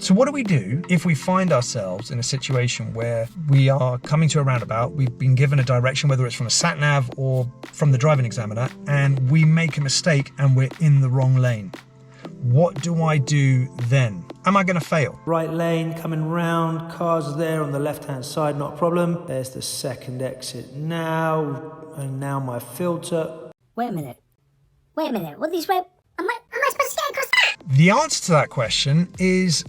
So what do we do if we find ourselves in a situation where we are coming to a roundabout, we've been given a direction, whether it's from a sat nav or from the driving examiner, and we make a mistake and we're in the wrong lane? What do I do then? Am I going to fail? Right lane, coming round, cars there on the left-hand side, not a problem. There's the second exit now, and now my filter. Wait a minute, what these way? Am I supposed to get across that? The answer to that question is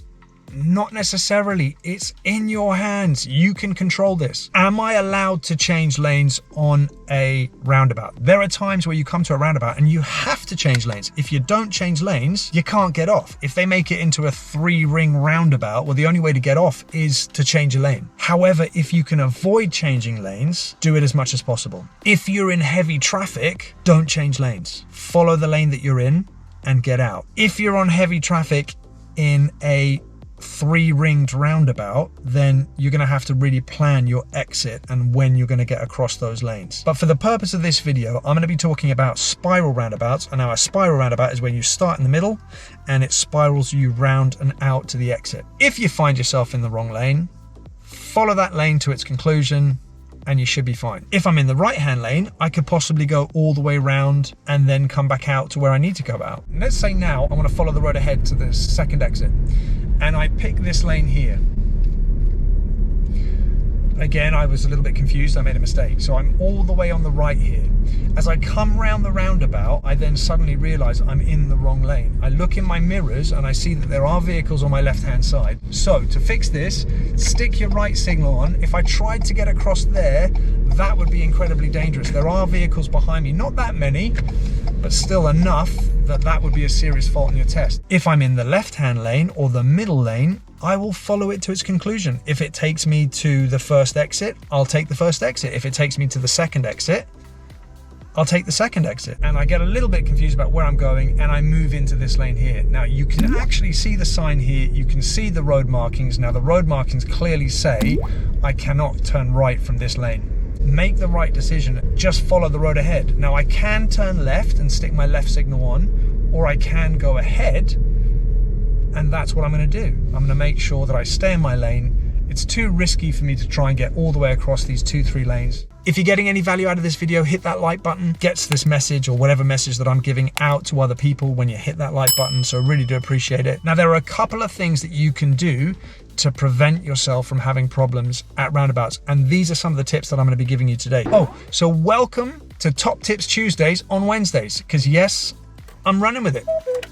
not necessarily. It's in your hands. You can control this. Am I allowed to change lanes on a roundabout? There are times where you come to a roundabout and you have to change lanes. If you don't change lanes, you can't get off. If they make it into a 3-ring roundabout, well, the only way to get off is to change a lane. However, if you can avoid changing lanes, do it as much as possible. If you're in heavy traffic, don't change lanes. Follow the lane that you're in and get out. If you're on heavy traffic in a 3-ringed roundabout, then you're going to have to really plan your exit and when you're going to get across those lanes. But for the purpose of this video, I'm going to be talking about spiral roundabouts. And now a spiral roundabout is when you start in the middle and it spirals you round and out to the exit. If you find yourself in the wrong lane, follow that lane to its conclusion and you should be fine. If I'm in the right-hand lane, I could possibly go all the way around and then come back out to where I need to go out. Let's say now I want to follow the road ahead to the second exit, and I pick this lane here. Again, I was a little bit confused. I made a mistake. So I'm all the way on the right here. As I come round the roundabout, I then suddenly realize I'm in the wrong lane. I look in my mirrors and I see that there are vehicles on my left-hand side. So to fix this, stick your right signal on. If I tried to get across there, that would be incredibly dangerous. There are vehicles behind me, not that many, but still enough that that would be a serious fault in your test. If I'm in the left-hand lane or the middle lane, I will follow it to its conclusion. If it takes me to the first exit, I'll take the first exit. If it takes me to the second exit, I'll take the second exit. And I get a little bit confused about where I'm going and I move into this lane here. Now you can actually see the sign here. You can see the road markings. Now the road markings clearly say I cannot turn right from this lane. Make the right decision. Just follow the road ahead. Now I can turn left and stick my left signal on, or I can go ahead. And that's what I'm going to do. I'm going to make sure that I stay in my lane. It's too risky for me to try and get all the way across these 2-3 lanes. If you're getting any value out of this video, hit that like button. Gets this message or whatever message that I'm giving out to other people when you hit that like button. So I really do appreciate it. Now, there are a couple of things that you can do to prevent yourself from having problems at roundabouts. And these are some of the tips that I'm going to be giving you today. Oh, so welcome to Top Tips Tuesdays on Wednesdays, because yes, I'm running with it.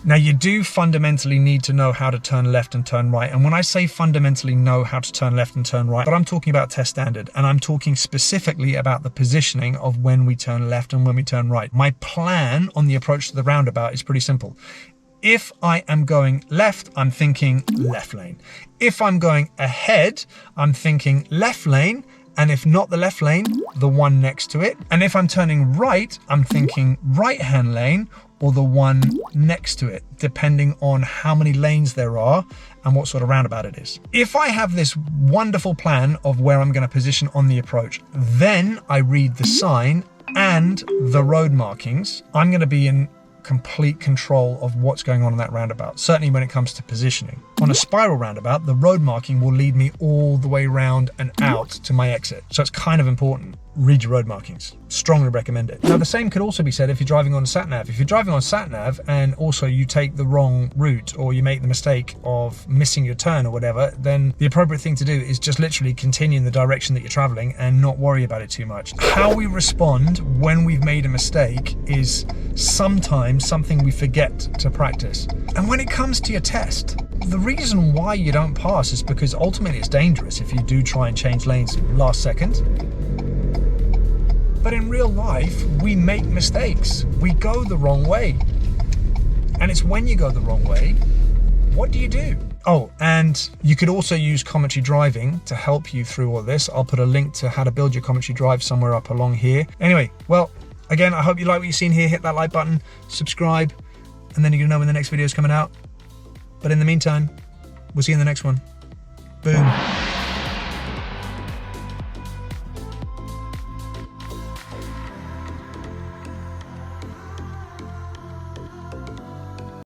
Now you do fundamentally need to know how to turn left and turn right. And when I say fundamentally know how to turn left and turn right, but I'm talking about test standard, and I'm talking specifically about the positioning of when we turn left and when we turn right. My plan on the approach to the roundabout is pretty simple. If I am going left, I'm thinking left lane. If I'm going ahead, I'm thinking left lane. And if not the left lane, the one next to it. And if I'm turning right, I'm thinking right-hand lane or the one next to it, depending on how many lanes there are and what sort of roundabout it is. If I have this wonderful plan of where I'm going to position on the approach, then I read the sign and the road markings, I'm going to be in complete control of what's going on in that roundabout, certainly when it comes to positioning. On a spiral roundabout, the road marking will lead me all the way around and out to my exit. So it's kind of important. Read your road markings. Strongly recommend it. Now, the same could also be said if you're driving on sat nav. If you're driving on sat nav and also you take the wrong route or you make the mistake of missing your turn or whatever, then the appropriate thing to do is just literally continue in the direction that you're traveling and not worry about it too much. How we respond when we've made a mistake is sometimes something we forget to practice. And when it comes to your test, the reason why you don't pass is because ultimately it's dangerous if you do try and change lanes last second. But in real life, we make mistakes. We go the wrong way. And it's when you go the wrong way, what do you do? Oh, and you could also use commentary driving to help you through all this. I'll put a link to how to build your commentary drive somewhere up along here. Anyway, well, again, I hope you like what you've seen here. Hit that like button, subscribe, and then you're gonna know when the next video is coming out. But in the meantime, we'll see you in the next one. Boom.